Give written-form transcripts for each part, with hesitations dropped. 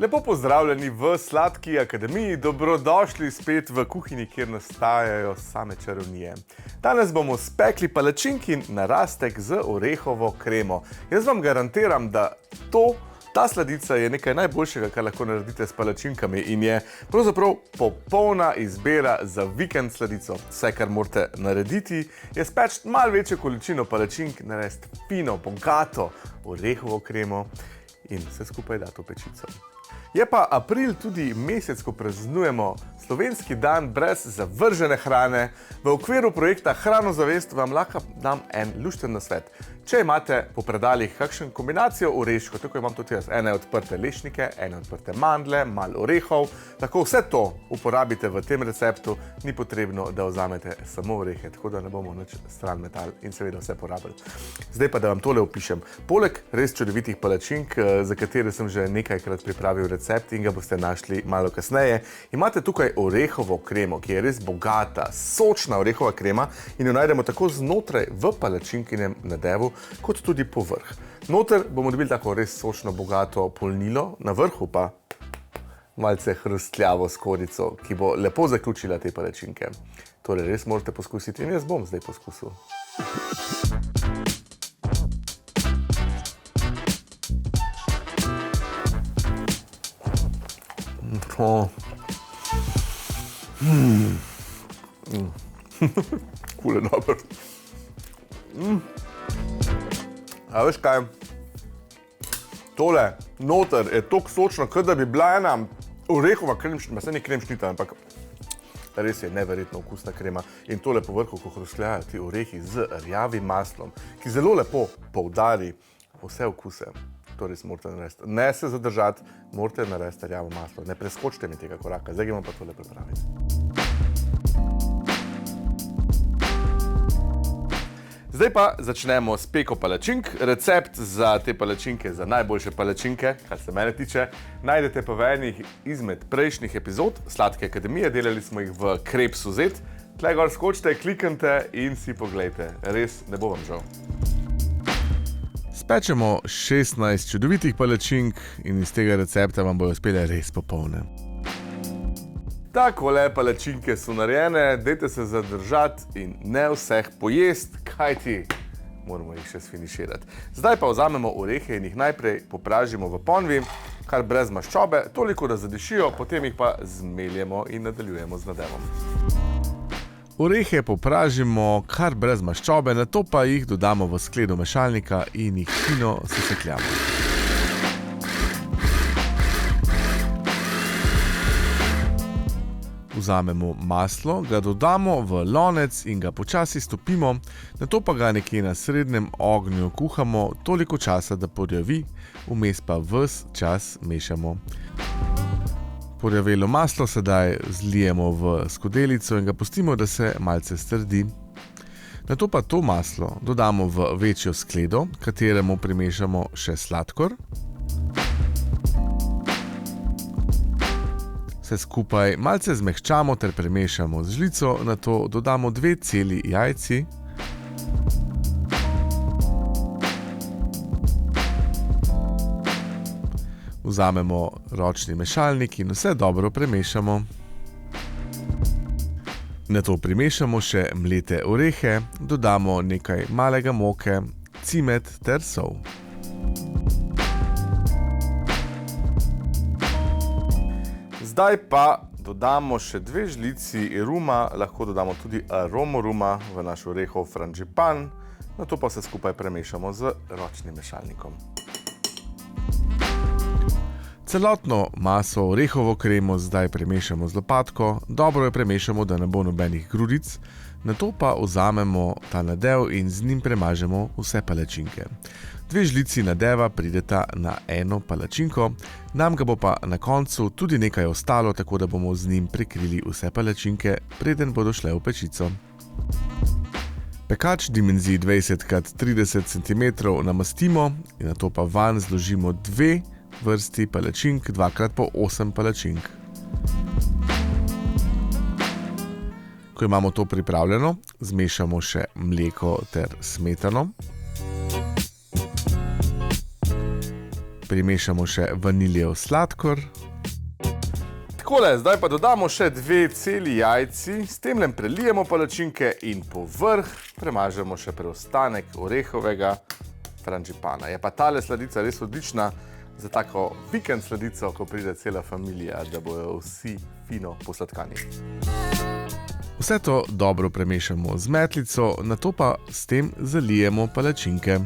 Lepo pozdravljeni v Sladki akademiji, dobrodošli spet v kuhinji, kjer nastajajo same čarovnije. Danes bomo spekli palačinki na rastek z orehovo kremo. Jaz vam garantiram, da ta sladica je nekaj najboljšega, kar lahko naredite s palačinkami in je pravzaprav popolna izbira za vikend sladico. Vse, kar morate narediti, je speči malo večjo količino palačink, narediti fino, bogato orehovo kremo in vse skupaj dati v pečico. Je pa april tudi mesec, ko praznujemo slovenski dan brez zavržene hrane. V okviru projekta Hranozavest vam lahko dam en lušten nasvet. Če imate po predalih kakšen kombinacijo oreškov, tako imam tudi jaz, ene odprte lešnike, ene odprte mandle, malo orehov, tako vse to uporabite v tem receptu, ni potrebno, da vzamete samo orehe, tako da ne bomo nič stran metali in seveda vse porabili. Zdaj pa, da vam tole opišem. Poleg res čudovitih palačink, za katere sem že nekajkrat pripravil recept in ga boste našli malo kasneje, imate tukaj orehovo kremo, ki je res bogata, sočna orehova krema in jo najdemo tako znotraj v palačinkinem nadevu, kot tudi po vrh. Noter bomo dobili tako res sočno bogato polnilo, na vrhu pa malce hrustljavo skorjico, ki bo lepo zaključila te palačinke. Torej res morate poskusiti in jaz bom zdaj poskusil. Kul je dober. A veš kaj? Tole noter je toliko sočno, kot da bi bila ena orehova kremšnita, saj ni kremšnita, ampak res je neverjetno okusna krema. In tole po vrhu, ko hrustljajo ti orehi z rjavim maslom, ki zelo lepo poudari vse okuse. To res morate narediti. Ne se zadržati, morate narediti rjavo maslo. Ne preskočite mi tega koraka. Zdaj gremo pa tole pripraviti. Zdaj pa začnemo s peko palačink. Recept za te palačinke, za najboljše palačinke, kar se mene tiče, najdete pa v enih izmed prejšnjih epizod Sladke akademije. Delali smo jih v Krepsu Z. Tle gor skočite, kliknite in si poglejte. Res ne bo vam žal. Spečemo 16 čudovitih palačink in iz tega recepta vam bojo uspele res popolne. Takole palačinke so narejene, dajte se zadržati in ne vseh pojesti, kajti moramo jih še sfiniširati. Zdaj pa vzamemo orehe in jih najprej popražimo v ponvi, kar brez maščobe, toliko da zadišijo, potem jih pa zmeljemo in nadaljujemo z nadevom. Orehe popražimo kar brez maščobe, nato pa jih dodamo v skledo mešalnika in jih fino sesekljamo. Vzamemo maslo, ga dodamo v lonec in ga počasi stopimo, nato pa ga nekje na srednjem ognju kuhamo toliko časa, da porjavi, vmes pa ves čas mešamo. Porjavelo maslo sedaj zlijemo v skodelico in ga pustimo, da se malce strdi. Nato pa to maslo dodamo v večjo skledo, kateremu primešamo še sladkor. Vse skupaj malce zmehčamo ter premešamo z žlico, nato dodamo 2 celi jajci. Vzamemo ročni mešalnik in vse dobro premešamo. Nato primešamo še mlete orehe, dodamo nekaj malega moke, cimet ter sol. Zdaj pa dodamo še 2 žlici ruma, lahko dodamo tudi aromo ruma v naš orehov frangipan, nato pa vse skupaj premešamo z ročnim mešalnikom. Celotno maso orehovo kremo zdaj premešamo z lopatko, dobro jo premešamo, da ne bo nobenih grudic, nato pa vzamemo ta nadev in z njim premažemo vse palačinke. 2 žlici nadeva prideta na eno palačinko, nam ga bo pa na koncu tudi nekaj ostalo, tako da bomo z njim prekrili vse palačinke, preden bodo šle v pečico. Pekač dimenziji 20x30 cm namastimo in nato pa vanj zložimo 2 vrsti palačink, 2x po 8 palačink. Ko imamo to pripravljeno, zmešamo še mleko ter smetano. Primešamo še vaniljev sladkor. Takole, zdaj pa dodamo še 2 celi jajci, s temlem prelijemo palačinke in povrh premažemo še preostanek orehovega frangipana. Je pa tale sladica res odlična za tako vikend sladico, ko pride cela familija, da bojo vsi fino posladkani. Vse to dobro premešamo z metlico, nato pa s tem zalijemo palačinke.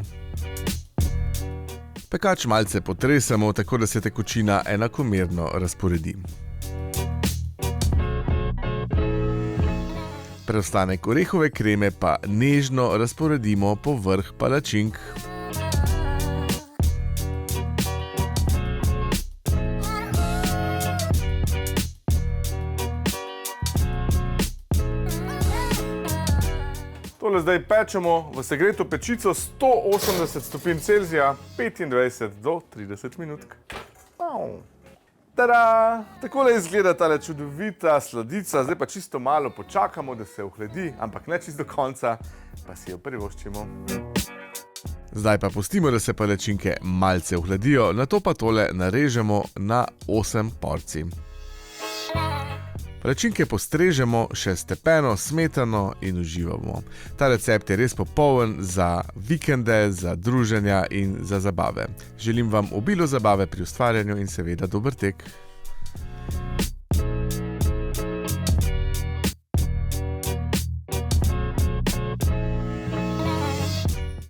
Pekač malce potresemo, tako da se tekočina enakomerno razporedi. Preostanek orehove kreme pa nežno razporedimo po vrh palačink. Tole zdaj pečemo v segreto pečico 180 stopinj Celzija 25 do 30 minutk. Tada! Takole izgleda tale čudovita sladica, zdaj pa čisto malo počakamo, da se ohladi, ampak ne čisto do konca, pa si jo privoščimo. Zdaj pa pustimo, da se palačinke malce ohladijo, nato pa tole narežemo na 8 porcij. Palačinke postrežemo še s stepeno smetano in uživamo. Ta recept je res popoln za vikende, za druženja in za zabave. Želim vam obilo zabave pri ustvarjanju in seveda dober tek.